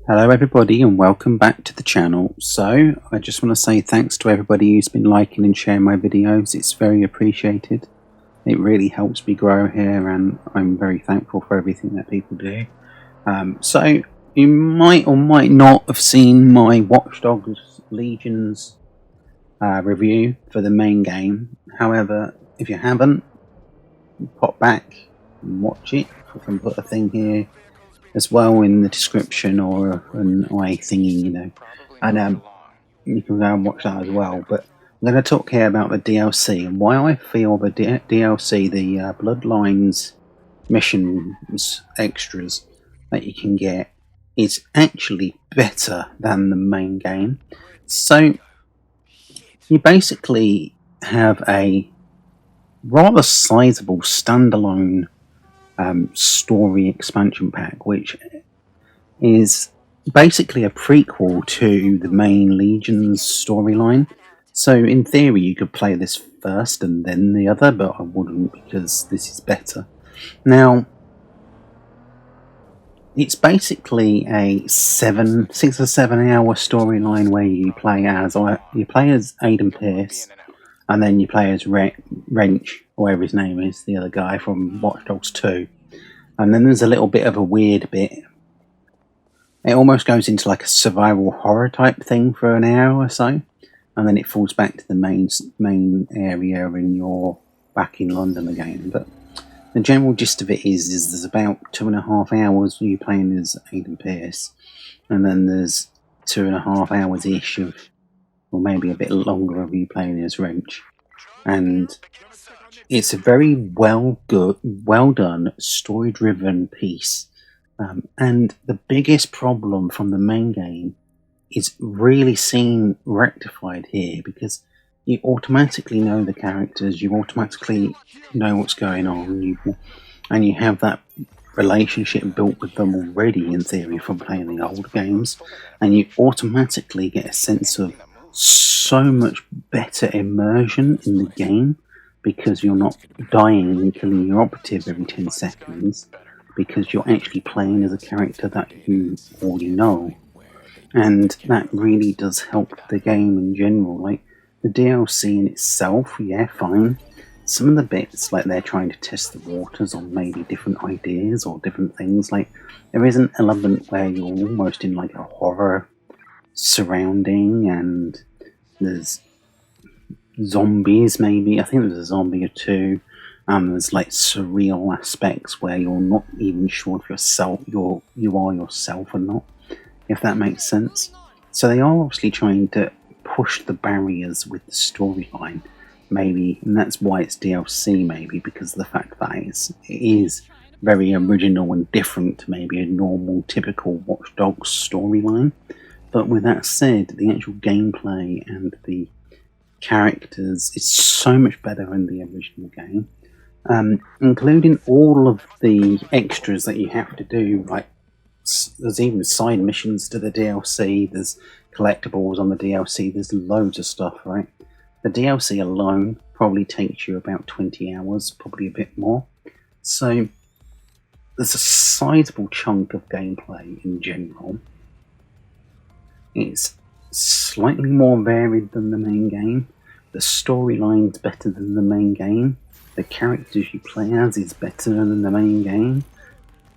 Hello everybody and welcome back to the channel. So I just want to say thanks to everybody who's been liking and sharing my videos. It's very appreciated. It really helps me grow here and I'm very thankful for everything that people do. So you might or might not have seen my Watch Dogs Legions review for the main game. However, if you haven't, pop back and watch it. I can put a thing here as well in the description or an eye thingy, you know, and you can go and watch that as well. But I'm going to talk here about the DLC and why I feel the DLC, the Bloodlines missions extras that you can get, is actually better than the main game. So you basically have a rather sizable standalone story expansion pack, which is basically a prequel to the main Legion's storyline. So in theory you could play this first and then the other, but I wouldn't because this is better. Now it's basically a 6 or 7 hour storyline where you play as Aiden Pierce, and then you play as Wrench, whatever his name is, the other guy from Watch Dogs 2. And then there's a little bit of a weird bit. It almost goes into like a survival horror type thing for an hour or so. And then it falls back to the main area and you're back in London again. But the general gist of it is there's about 2.5 hours you playing as Aiden Pierce. And then there's 2.5 hours-ish of, or maybe a bit longer of you playing as Wrench. And it's a very well done, story-driven piece. And the biggest problem from the main game is really seen rectified here, because you automatically know the characters, you automatically know what's going on, and you have that relationship built with them already, in theory, from playing the old games, and you automatically get a sense of so much better immersion in the game, because you're not dying and killing your operative every 10 seconds, because you're actually playing as a character that you already know. And that really does help the game in general. Like, the DLC in itself, yeah, fine. Some of the bits, like they're trying to test the waters on maybe different ideas or different things. Like, there is an element where you're almost in like a horror surrounding, and there's zombies maybe. I think there's a zombie or two. There's like surreal aspects where you're not even sure if you are yourself or not, if that makes sense. So they are obviously trying to push the barriers with the storyline, maybe, and that's why it's DLC, maybe because of the fact that it is very original and different to maybe a normal, typical Watch Dogs storyline. But with that said, the actual gameplay and the characters is so much better in the original game, including all of the extras that you have to do. Like, there's even side missions to the DLC, there's collectibles on the DLC, there's loads of stuff, right? The DLC alone probably takes you about 20 hours, probably a bit more. So there's a sizable chunk of gameplay in general. It's slightly more varied than the main game. The storyline's better than the main game. The characters you play as is better than the main game.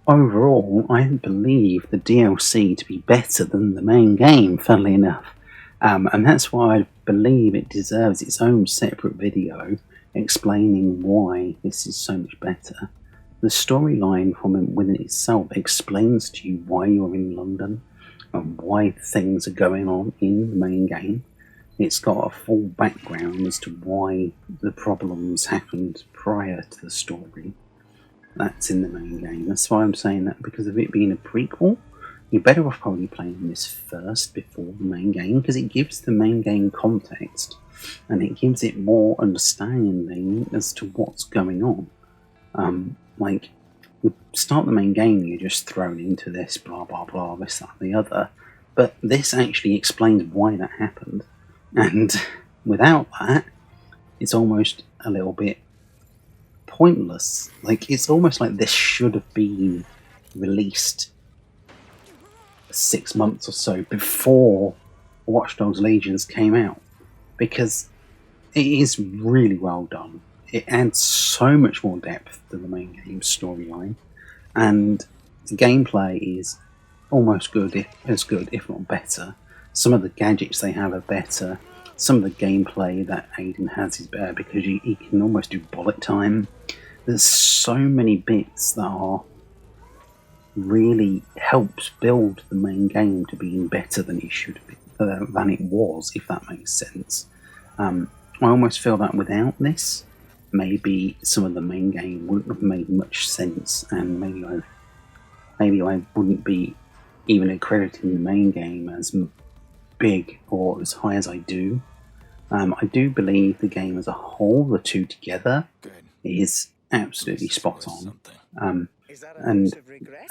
Overall, I believe the DLC to be better than the main game, funnily enough. And that's why I believe it deserves its own separate video explaining why this is so much better. The storyline from within itself explains to you why you're in London and why things are going on in the main game. It's got a full background as to why the problems happened prior to the story. That's in the main game. That's why I'm saying that, because of it being a prequel, you're better off probably playing this first before the main game, because it gives the main game context and it gives it more understanding as to what's going on. Like, you start the main game, you're just thrown into this, blah blah blah, this, that, and the other. But this actually explains why that happened. And without that, it's almost a little bit pointless. Like, it's almost like this should have been released 6 months or so before Watch Dogs Legions came out, because it is really well done. It adds so much more depth to the main game storyline, and the gameplay is almost as good, if not better. Some of the gadgets they have are better. Some of the gameplay that Aiden has is better because he can almost do bullet time. There's so many bits that are really helps build the main game to being better than it should be, than it was, if that makes sense. I almost feel that without this, maybe some of the main game wouldn't have made much sense, and maybe I wouldn't be even accrediting the main game as big or as high as I do. I do believe the game as a whole, the two together, is absolutely spot on. And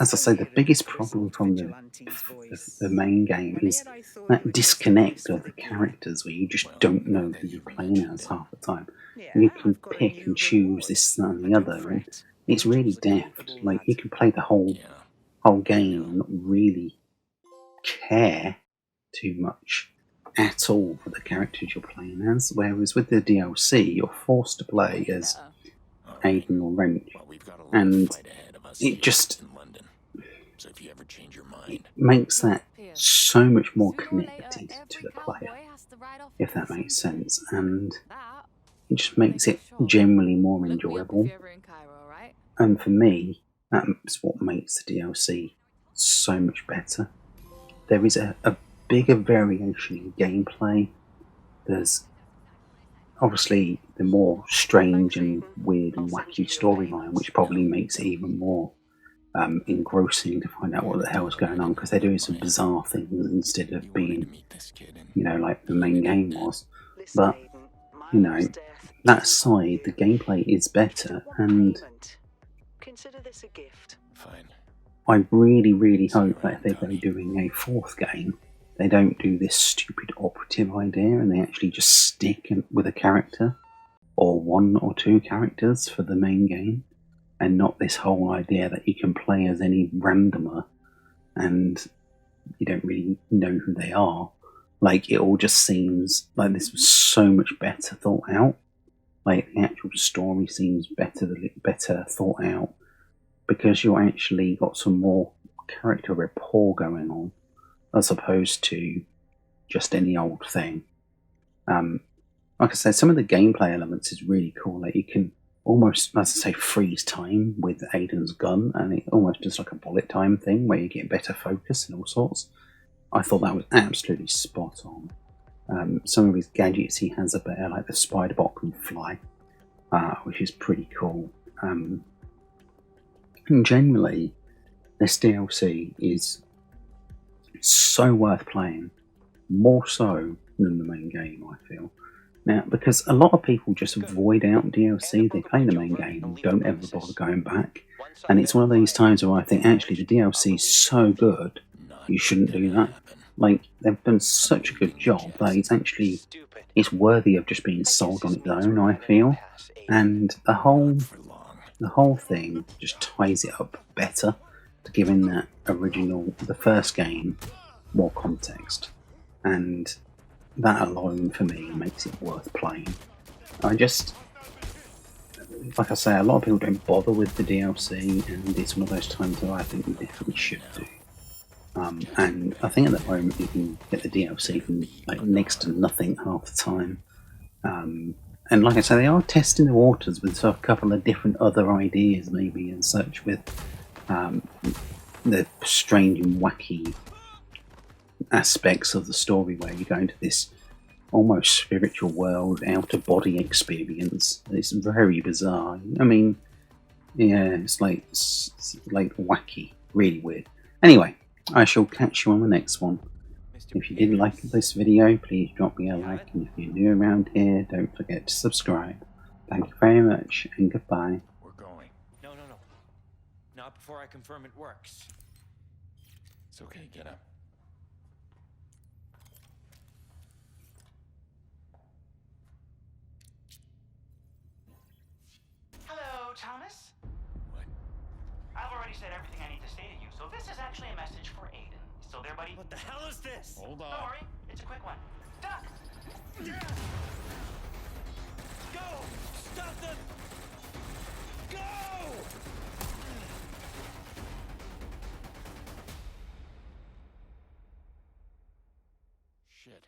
as I say, the biggest problem from the main game is that disconnect of the characters, where you just don't know who you're playing as half the time. You can pick and choose this, that, and the other, and it's really deft. Like, you can play the whole game and not really care too much at all for the characters you're playing as, whereas with the DLC you're forced to play as Aiden or Wrench, and it just it makes that so much more connected to the player, if that makes sense, and it just makes it generally more enjoyable. And for me, that's what makes the DLC so much better. There is a bigger variation in gameplay. There's obviously the more strange and weird and wacky storyline, which probably makes it even more engrossing to find out what the hell is going on, because they're doing some bizarre things instead of being, like the main game was. But, that aside, the gameplay is better, and I really, really hope that if they're going to be doing a fourth game, they don't do this stupid operative idea and they actually just stick with a character or one or two characters for the main game, and not this whole idea that you can play as any randomer and you don't really know who they are. Like, it all just seems like this was so much better thought out. Like, the actual story seems better thought out, because you actually got some more character rapport going on, as opposed to just any old thing. Like I said, some of the gameplay elements is really cool. Like, you can almost, as I say, freeze time with Aiden's gun, and it almost does like a bullet time thing where you get better focus and all sorts. I thought that was absolutely spot on. Some of his gadgets he has are better, like the spider bot can fly, which is pretty cool. And generally, this DLC is so worth playing, more so than the main game, I feel. Now, because a lot of people just avoid out DLC, they play the main game and don't ever bother going back. And it's one of these times where I think, actually, the DLC is so good, you shouldn't do that. Like, they've done such a good job that it's worthy of just being sold on its own, I feel. And the whole thing just ties it up better, to giving the first game, more context. And that alone, for me, makes it worth playing. Like I say, a lot of people don't bother with the DLC, and it's one of those times where I think we definitely should do. And I think at the moment you can get the DLC for like next to nothing half the time. And like I say, they are testing the waters with a couple of different other ideas, maybe, and such, with the strange and wacky aspects of the story, where you go into this almost spiritual world, out-of-body experience. It's very bizarre. I mean, yeah, it's like wacky, really weird. Anyway, I shall catch you on the next one. If you did like this video, please drop me a like, and if you're new around here, don't forget to subscribe. Thank you very much, and goodbye. We're going. No. Not before I confirm it works. It's okay, get up. Hello, Thomas? What? I've already said everything I need to say to you, so this is actually a message for Aiden. Still there, buddy? What the hell is this? Hold Don't on. worry, it's a quick one. Duck! Go! Stop them! Go! Shit.